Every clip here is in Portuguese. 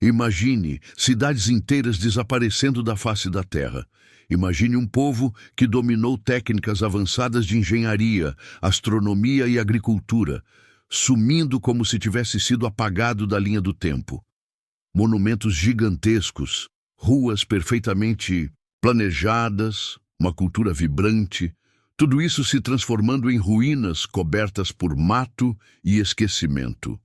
Imagine cidades inteiras desaparecendo da face da terra. Imagine um povo que dominou técnicas avançadas de engenharia, astronomia e agricultura, sumindo como se tivesse sido apagado da linha do tempo. Monumentos gigantescos, ruas perfeitamente planejadas, uma cultura vibrante, tudo isso se transformando em ruínas cobertas por mato e esquecimento.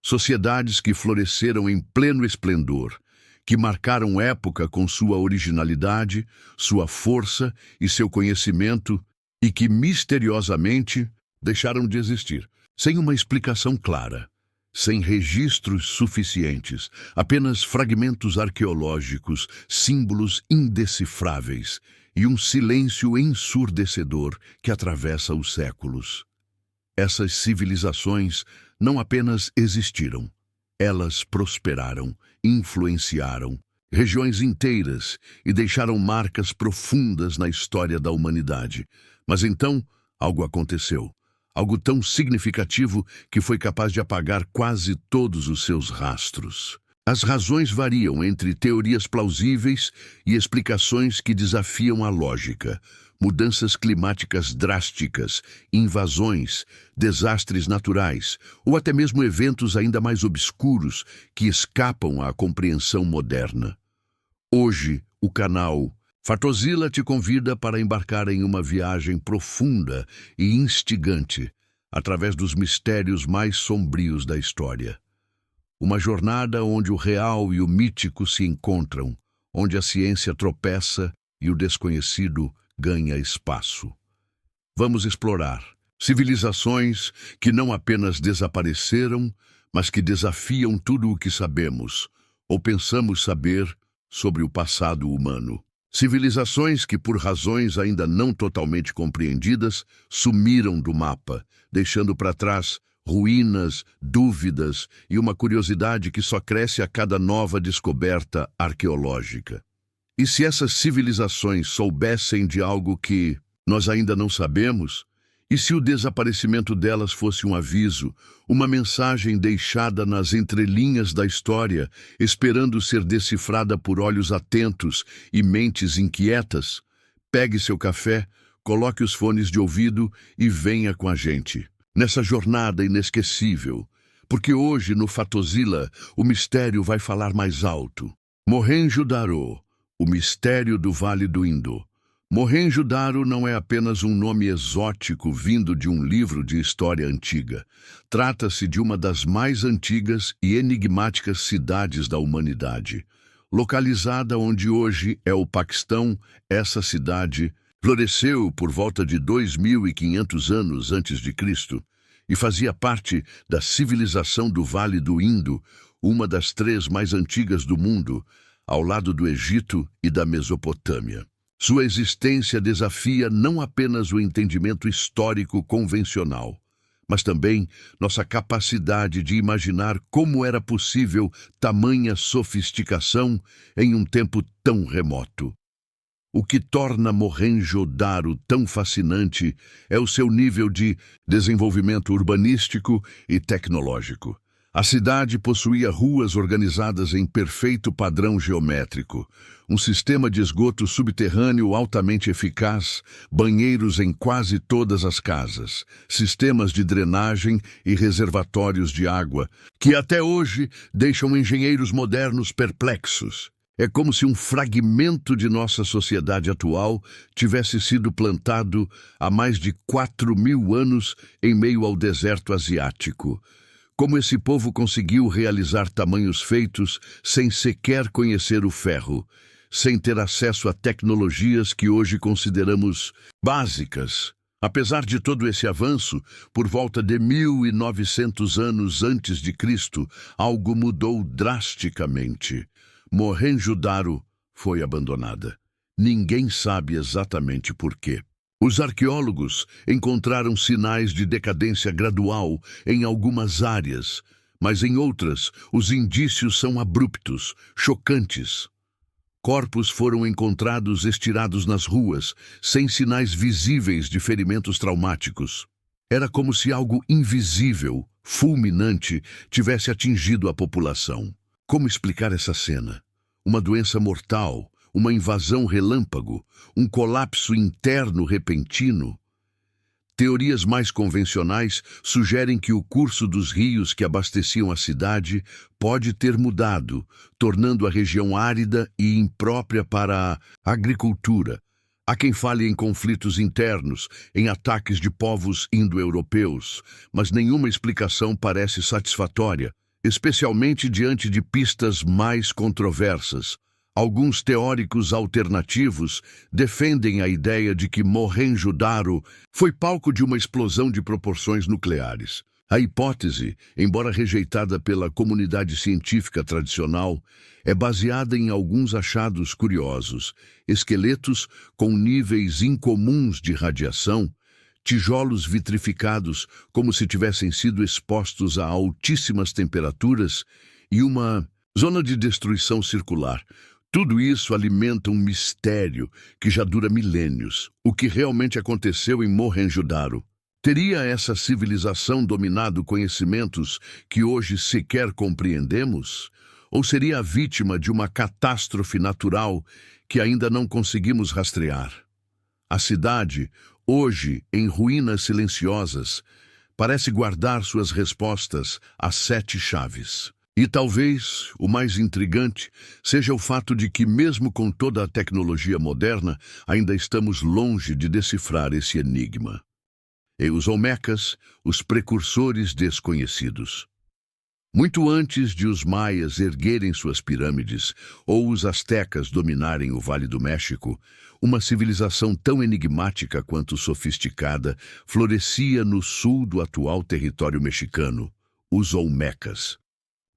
Sociedades que floresceram em pleno esplendor, que marcaram época com sua originalidade, sua força e seu conhecimento, e que misteriosamente deixaram de existir, sem uma explicação clara, sem registros suficientes, apenas fragmentos arqueológicos, símbolos indecifráveis e um silêncio ensurdecedor que atravessa os séculos. Essas civilizações não apenas existiram, elas prosperaram, influenciaram regiões inteiras e deixaram marcas profundas na história da humanidade. Mas então, algo aconteceu. Algo tão significativo que foi capaz de apagar quase todos os seus rastros. As razões variam entre teorias plausíveis e explicações que desafiam a lógica. Mudanças climáticas drásticas, invasões, desastres naturais, ou até mesmo eventos ainda mais obscuros que escapam à compreensão moderna. Hoje, o canal Fatozilla te convida para embarcar em uma viagem profunda e instigante através dos mistérios mais sombrios da história. Uma jornada onde o real e o mítico se encontram, onde a ciência tropeça e o desconhecido ganha espaço. Vamos explorar civilizações que não apenas desapareceram, mas que desafiam tudo o que sabemos ou pensamos saber sobre o passado humano. Civilizações que, por razões ainda não totalmente compreendidas, sumiram do mapa, deixando para trás ruínas, dúvidas e uma curiosidade que só cresce a cada nova descoberta arqueológica. E se essas civilizações soubessem de algo que nós ainda não sabemos? E se o desaparecimento delas fosse um aviso, uma mensagem deixada nas entrelinhas da história, esperando ser decifrada por olhos atentos e mentes inquietas? Pegue seu café, coloque os fones de ouvido e venha com a gente nessa jornada inesquecível, porque hoje no Fatozilla o mistério vai falar mais alto. Mohenjo-Daro, o mistério do Vale do Indo. Mohenjo-Daro não é apenas um nome exótico vindo de um livro de história antiga. Trata-se de uma das mais antigas e enigmáticas cidades da humanidade. Localizada onde hoje é o Paquistão, essa cidade floresceu por volta de 2.500 anos antes de Cristo e fazia parte da civilização do Vale do Indo, uma das 3 mais antigas do mundo, ao lado do Egito e da Mesopotâmia. Sua existência desafia não apenas o entendimento histórico convencional, mas também nossa capacidade de imaginar como era possível tamanha sofisticação em um tempo tão remoto. O que torna Mohenjo-Daro tão fascinante é o seu nível de desenvolvimento urbanístico e tecnológico. A cidade possuía ruas organizadas em perfeito padrão geométrico, um sistema de esgoto subterrâneo altamente eficaz, banheiros em quase todas as casas, sistemas de drenagem e reservatórios de água, que até hoje deixam engenheiros modernos perplexos. É como se um fragmento de nossa sociedade atual tivesse sido plantado há mais de 4.000 anos em meio ao deserto asiático. Como esse povo conseguiu realizar tamanhos feitos sem sequer conhecer o ferro, sem ter acesso a tecnologias que hoje consideramos básicas. Apesar de todo esse avanço, por volta de 1.900 anos antes de Cristo, algo mudou drasticamente. Mohenjo-Daro foi abandonada. Ninguém sabe exatamente por quê. Os arqueólogos encontraram sinais de decadência gradual em algumas áreas, mas em outras os indícios são abruptos, chocantes. Corpos foram encontrados estirados nas ruas, sem sinais visíveis de ferimentos traumáticos. Era como se algo invisível, fulminante, tivesse atingido a população. Como explicar essa cena? Uma doença mortal, uma invasão relâmpago, um colapso interno repentino? Teorias mais convencionais sugerem que o curso dos rios que abasteciam a cidade pode ter mudado, tornando a região árida e imprópria para a agricultura. Há quem fale em conflitos internos, em ataques de povos indo-europeus, mas nenhuma explicação parece satisfatória, especialmente diante de pistas mais controversas. Alguns teóricos alternativos defendem a ideia de que Mohenjo-Daro foi palco de uma explosão de proporções nucleares. A hipótese, embora rejeitada pela comunidade científica tradicional, é baseada em alguns achados curiosos: esqueletos com níveis incomuns de radiação, tijolos vitrificados como se tivessem sido expostos a altíssimas temperaturas e uma zona de destruição circular. Tudo isso alimenta um mistério que já dura milênios. O que realmente aconteceu em Mohenjo-Daro? Teria essa civilização dominado conhecimentos que hoje sequer compreendemos? Ou seria a vítima de uma catástrofe natural que ainda não conseguimos rastrear? A cidade, hoje em ruínas silenciosas, parece guardar suas respostas às 7 chaves. E talvez o mais intrigante seja o fato de que, mesmo com toda a tecnologia moderna, ainda estamos longe de decifrar esse enigma. E os Olmecas, os precursores desconhecidos. Muito antes de os maias erguerem suas pirâmides ou os astecas dominarem o Vale do México, uma civilização tão enigmática quanto sofisticada florescia no sul do atual território mexicano, os Olmecas.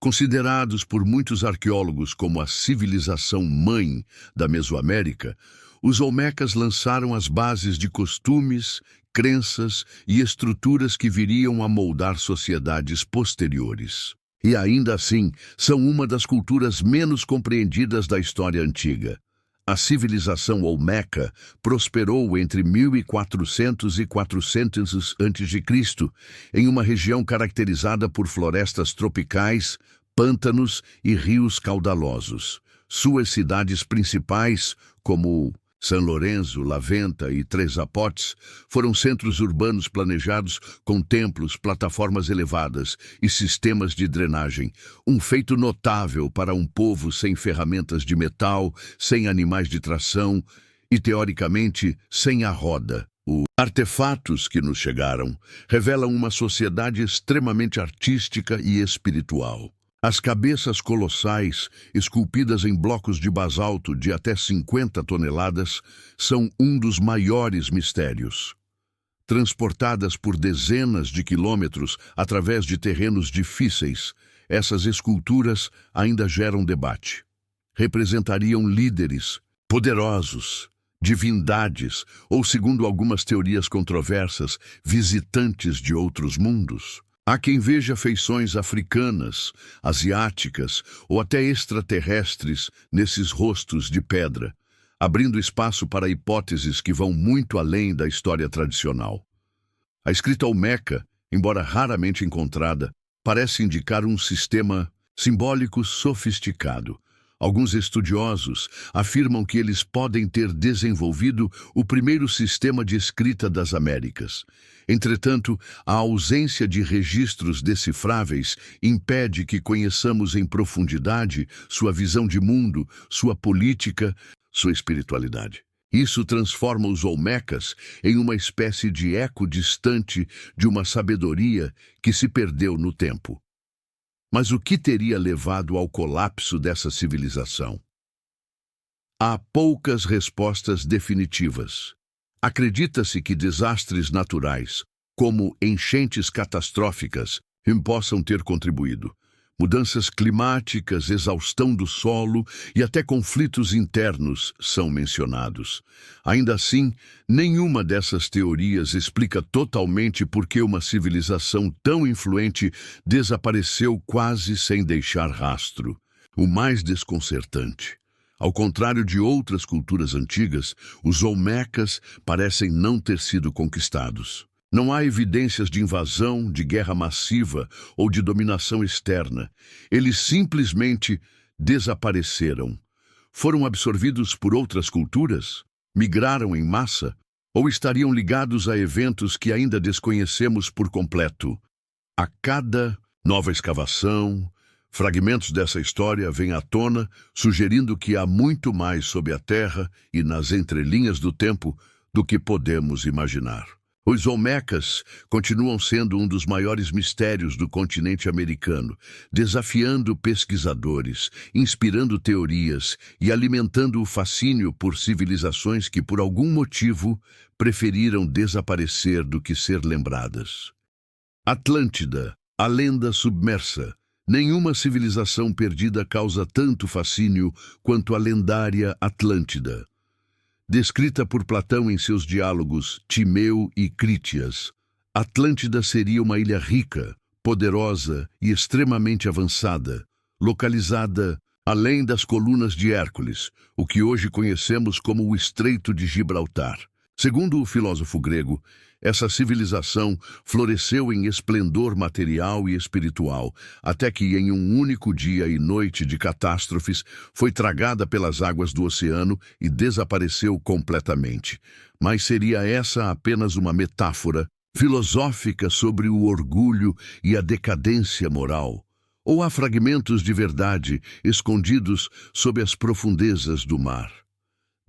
Considerados por muitos arqueólogos como a civilização mãe da Mesoamérica, os Olmecas lançaram as bases de costumes, crenças e estruturas que viriam a moldar sociedades posteriores. E ainda assim, são uma das culturas menos compreendidas da história antiga. A civilização Olmeca prosperou entre 1400 e 400 a.C., em uma região caracterizada por florestas tropicais, pântanos e rios caudalosos. Suas cidades principais, como São Lourenço, La Venta e Tres Zapotes, foram centros urbanos planejados com templos, plataformas elevadas e sistemas de drenagem, um feito notável para um povo sem ferramentas de metal, sem animais de tração e, teoricamente, sem a roda. Os artefatos que nos chegaram revelam uma sociedade extremamente artística e espiritual. As cabeças colossais, esculpidas em blocos de basalto de até 50 toneladas, são um dos maiores mistérios. Transportadas por dezenas de quilômetros através de terrenos difíceis, essas esculturas ainda geram debate. Representariam líderes, poderosos, divindades ou, segundo algumas teorias controversas, visitantes de outros mundos. Há quem veja feições africanas, asiáticas ou até extraterrestres nesses rostos de pedra, abrindo espaço para hipóteses que vão muito além da história tradicional. A escrita Olmeca, embora raramente encontrada, parece indicar um sistema simbólico sofisticado. Alguns estudiosos afirmam que eles podem ter desenvolvido o primeiro sistema de escrita das Américas. Entretanto, a ausência de registros decifráveis impede que conheçamos em profundidade sua visão de mundo, sua política, sua espiritualidade. Isso transforma os Olmecas em uma espécie de eco distante de uma sabedoria que se perdeu no tempo. Mas o que teria levado ao colapso dessa civilização? Há poucas respostas definitivas. Acredita-se que desastres naturais, como enchentes catastróficas, possam ter contribuído. Mudanças climáticas, exaustão do solo e até conflitos internos são mencionados. Ainda assim, nenhuma dessas teorias explica totalmente por que uma civilização tão influente desapareceu quase sem deixar rastro. O mais desconcertante: ao contrário de outras culturas antigas, os Olmecas parecem não ter sido conquistados. Não há evidências de invasão, de guerra massiva ou de dominação externa. Eles simplesmente desapareceram. Foram absorvidos por outras culturas? Migraram em massa? Ou estariam ligados a eventos que ainda desconhecemos por completo? A cada nova escavação, fragmentos dessa história vêm à tona, sugerindo que há muito mais sob a Terra e nas entrelinhas do tempo do que podemos imaginar. Os Olmecas continuam sendo um dos maiores mistérios do continente americano, desafiando pesquisadores, inspirando teorias e alimentando o fascínio por civilizações que, por algum motivo, preferiram desaparecer do que ser lembradas. Atlântida, a lenda submersa. Nenhuma civilização perdida causa tanto fascínio quanto a lendária Atlântida. Descrita por Platão em seus diálogos Timeu e Crítias, Atlântida seria uma ilha rica, poderosa e extremamente avançada, localizada além das colunas de Hércules, o que hoje conhecemos como o Estreito de Gibraltar. Segundo o filósofo grego, essa civilização floresceu em esplendor material e espiritual, até que em um único dia e noite de catástrofes foi tragada pelas águas do oceano e desapareceu completamente. Mas seria essa apenas uma metáfora filosófica sobre o orgulho e a decadência moral? Ou há fragmentos de verdade escondidos sob as profundezas do mar?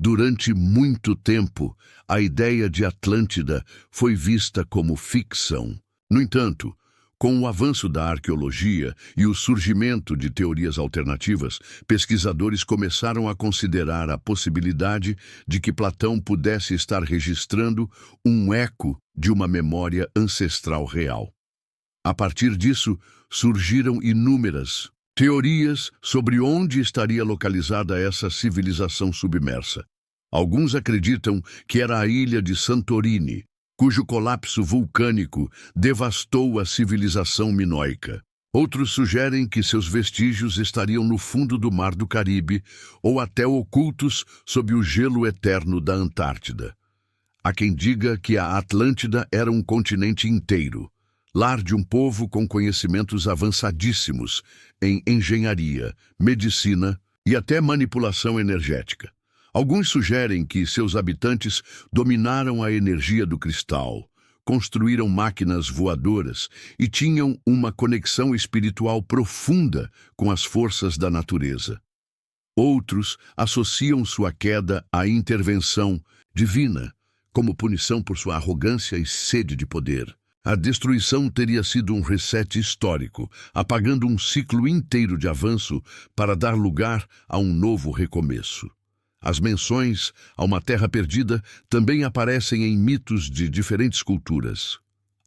Durante muito tempo, a ideia de Atlântida foi vista como ficção. No entanto, com o avanço da arqueologia e o surgimento de teorias alternativas, pesquisadores começaram a considerar a possibilidade de que Platão pudesse estar registrando um eco de uma memória ancestral real. A partir disso, surgiram inúmeras teorias sobre onde estaria localizada essa civilização submersa. Alguns acreditam que era a ilha de Santorini, cujo colapso vulcânico devastou a civilização minoica. Outros sugerem que seus vestígios estariam no fundo do Mar do Caribe ou até ocultos sob o gelo eterno da Antártida. Há quem diga que a Atlântida era um continente inteiro, lar de um povo com conhecimentos avançadíssimos em engenharia, medicina e até manipulação energética. Alguns sugerem que seus habitantes dominaram a energia do cristal, construíram máquinas voadoras e tinham uma conexão espiritual profunda com as forças da natureza. Outros associam sua queda à intervenção divina, como punição por sua arrogância e sede de poder. A destruição teria sido um reset histórico, apagando um ciclo inteiro de avanço para dar lugar a um novo recomeço. As menções a uma terra perdida também aparecem em mitos de diferentes culturas.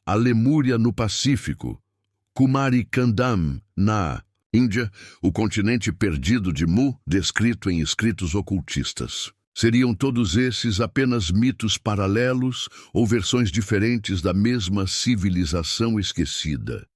A Lemúria no Pacífico, Kumari Kandam na Índia, o continente perdido de Mu, descrito em escritos ocultistas. Seriam todos esses apenas mitos paralelos ou versões diferentes da mesma civilização esquecida?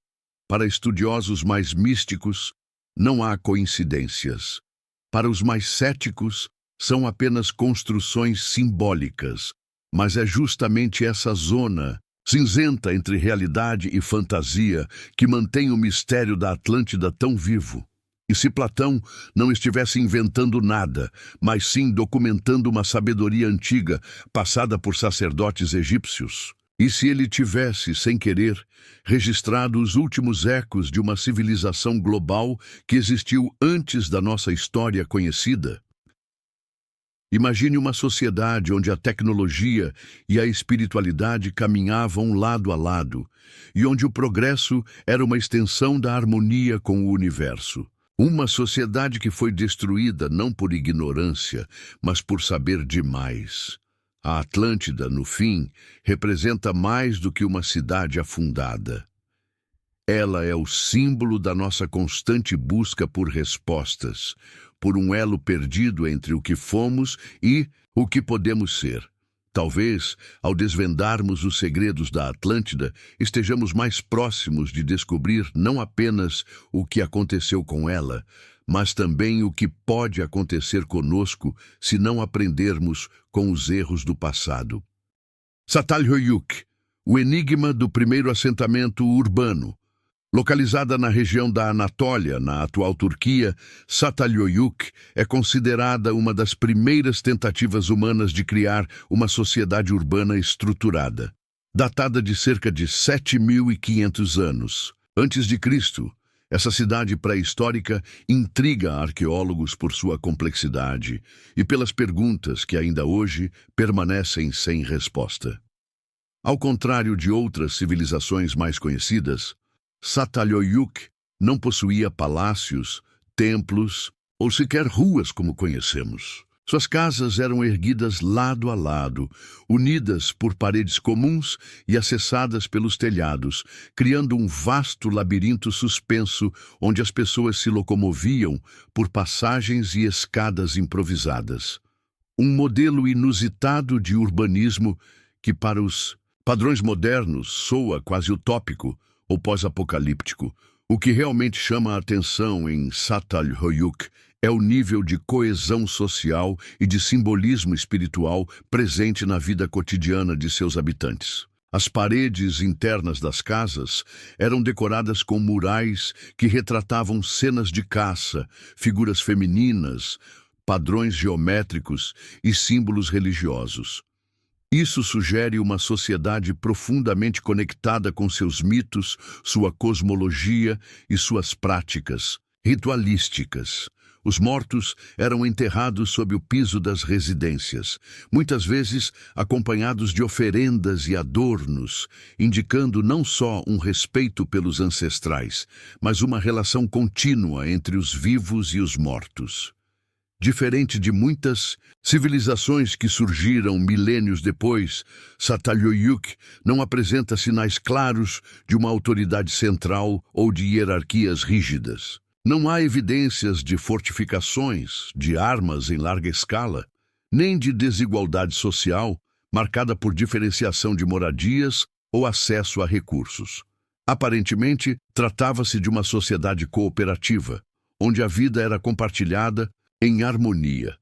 Para estudiosos mais místicos, não há coincidências. Para os mais céticos, são apenas construções simbólicas, mas é justamente essa zona cinzenta entre realidade e fantasia que mantém o mistério da Atlântida tão vivo. E se Platão não estivesse inventando nada, mas sim documentando uma sabedoria antiga passada por sacerdotes egípcios? E se ele tivesse, sem querer, registrado os últimos ecos de uma civilização global que existiu antes da nossa história conhecida? Imagine uma sociedade onde a tecnologia e a espiritualidade caminhavam lado a lado, e onde o progresso era uma extensão da harmonia com o universo. Uma sociedade que foi destruída não por ignorância, mas por saber demais. A Atlântida, no fim, representa mais do que uma cidade afundada. Ela é o símbolo da nossa constante busca por respostas, por um elo perdido entre o que fomos e o que podemos ser. Talvez, ao desvendarmos os segredos da Atlântida, estejamos mais próximos de descobrir não apenas o que aconteceu com ela, mas também o que pode acontecer conosco se não aprendermos com os erros do passado. Satalhöyük, O enigma do primeiro assentamento urbano. Localizada na região da Anatólia, na atual Turquia, Çatalhöyük é considerada uma das primeiras tentativas humanas de criar uma sociedade urbana estruturada. Datada de cerca de 7.500 anos antes de Cristo, essa cidade pré-histórica intriga arqueólogos por sua complexidade e pelas perguntas que ainda hoje permanecem sem resposta. Ao contrário de outras civilizações mais conhecidas, Çatalhöyük não possuía palácios, templos ou sequer ruas como conhecemos. Suas casas eram erguidas lado a lado, unidas por paredes comuns e acessadas pelos telhados, criando um vasto labirinto suspenso onde as pessoas se locomoviam por passagens e escadas improvisadas. Um modelo inusitado de urbanismo que, para os padrões modernos, soa quase utópico ou pós-apocalíptico. O que realmente chama a atenção em Çatalhöyük é o nível de coesão social e de simbolismo espiritual presente na vida cotidiana de seus habitantes. As paredes internas das casas eram decoradas com murais que retratavam cenas de caça, figuras femininas, padrões geométricos e símbolos religiosos. Isso sugere uma sociedade profundamente conectada com seus mitos, sua cosmologia e suas práticas ritualísticas. Os mortos eram enterrados sob o piso das residências, muitas vezes acompanhados de oferendas e adornos, indicando não só um respeito pelos ancestrais, mas uma relação contínua entre os vivos e os mortos. Diferente de muitas civilizações que surgiram milênios depois, Çatalhöyük não apresenta sinais claros de uma autoridade central ou de hierarquias rígidas. Não há evidências de fortificações, de armas em larga escala, nem de desigualdade social marcada por diferenciação de moradias ou acesso a recursos. Aparentemente, tratava-se de uma sociedade cooperativa, onde a vida era compartilhada em harmonia,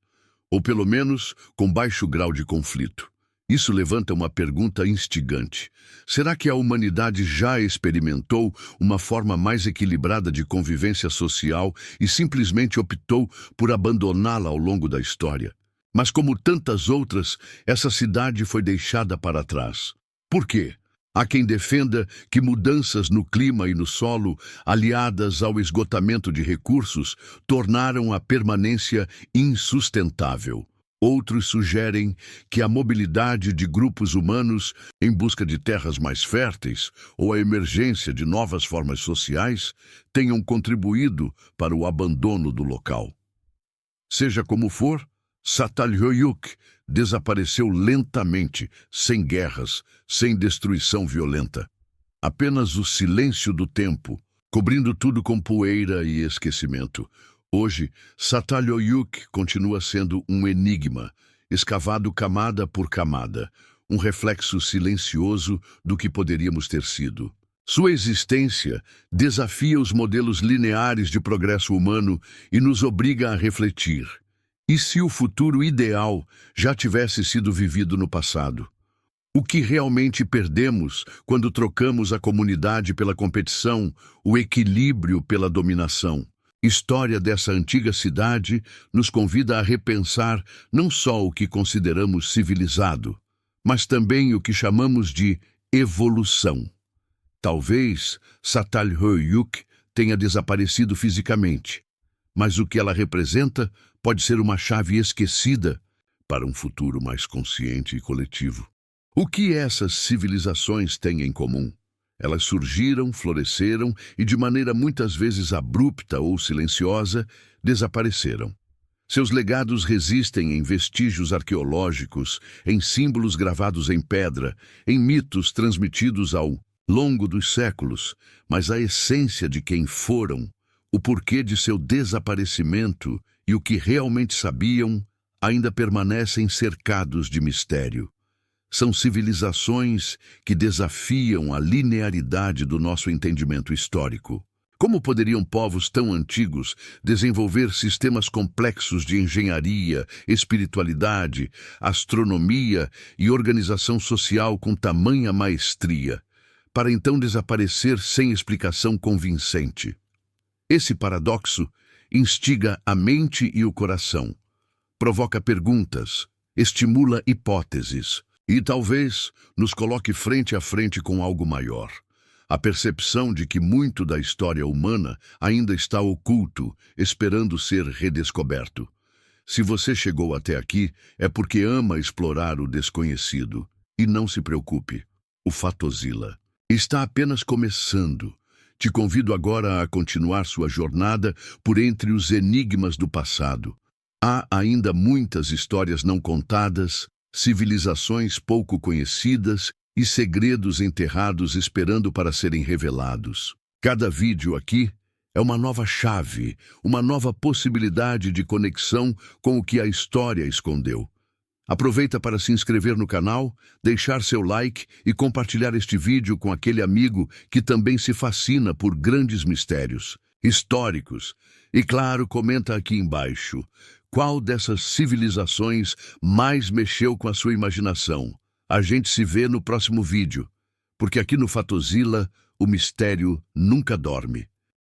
ou pelo menos com baixo grau de conflito. Isso levanta uma pergunta instigante. Será que a humanidade já experimentou uma forma mais equilibrada de convivência social e simplesmente optou por abandoná-la ao longo da história? Mas como tantas outras, essa cidade foi deixada para trás. Por quê? Há quem defenda que mudanças no clima e no solo, aliadas ao esgotamento de recursos, tornaram a permanência insustentável. Outros sugerem que a mobilidade de grupos humanos em busca de terras mais férteis ou a emergência de novas formas sociais tenham contribuído para o abandono do local. Seja como for, Çatalhöyük desapareceu lentamente, sem guerras, sem destruição violenta. Apenas o silêncio do tempo, cobrindo tudo com poeira e esquecimento. Hoje, Çatalhöyük continua sendo um enigma, escavado camada por camada, um reflexo silencioso do que poderíamos ter sido. Sua existência desafia os modelos lineares de progresso humano e nos obriga a refletir. E se o futuro ideal já tivesse sido vivido no passado? O que realmente perdemos quando trocamos a comunidade pela competição, o equilíbrio pela dominação? História dessa antiga cidade nos convida a repensar não só o que consideramos civilizado, mas também o que chamamos de evolução. Talvez Çatalhöyük tenha desaparecido fisicamente, mas o que ela representa pode ser uma chave esquecida para um futuro mais consciente e coletivo. O que essas civilizações têm em comum? Elas surgiram, floresceram e, de maneira muitas vezes abrupta ou silenciosa, desapareceram. Seus legados resistem em vestígios arqueológicos, em símbolos gravados em pedra, em mitos transmitidos ao longo dos séculos, mas a essência de quem foram, o porquê de seu desaparecimento e o que realmente sabiam ainda permanecem cercados de mistério. São civilizações que desafiam a linearidade do nosso entendimento histórico. Como poderiam povos tão antigos desenvolver sistemas complexos de engenharia, espiritualidade, astronomia e organização social com tamanha maestria, para então desaparecer sem explicação convincente? Esse paradoxo instiga a mente e o coração, provoca perguntas, estimula hipóteses e talvez nos coloque frente a frente com algo maior. A percepção de que muito da história humana ainda está oculto, esperando ser redescoberto. Se você chegou até aqui, é porque ama explorar o desconhecido. E não se preocupe, o Fatozilla está apenas começando. Te convido agora a continuar sua jornada por entre os enigmas do passado. Há ainda muitas histórias não contadas, civilizações pouco conhecidas e segredos enterrados esperando para serem revelados. Cada vídeo aqui é uma nova chave, uma nova possibilidade de conexão com o que a história escondeu. Aproveita para se inscrever no canal, deixar seu like e compartilhar este vídeo com aquele amigo que também se fascina por grandes mistérios históricos. E claro, comenta aqui embaixo qual dessas civilizações mais mexeu com a sua imaginação. A gente se vê no próximo vídeo, porque aqui no Fatozilla o mistério nunca dorme.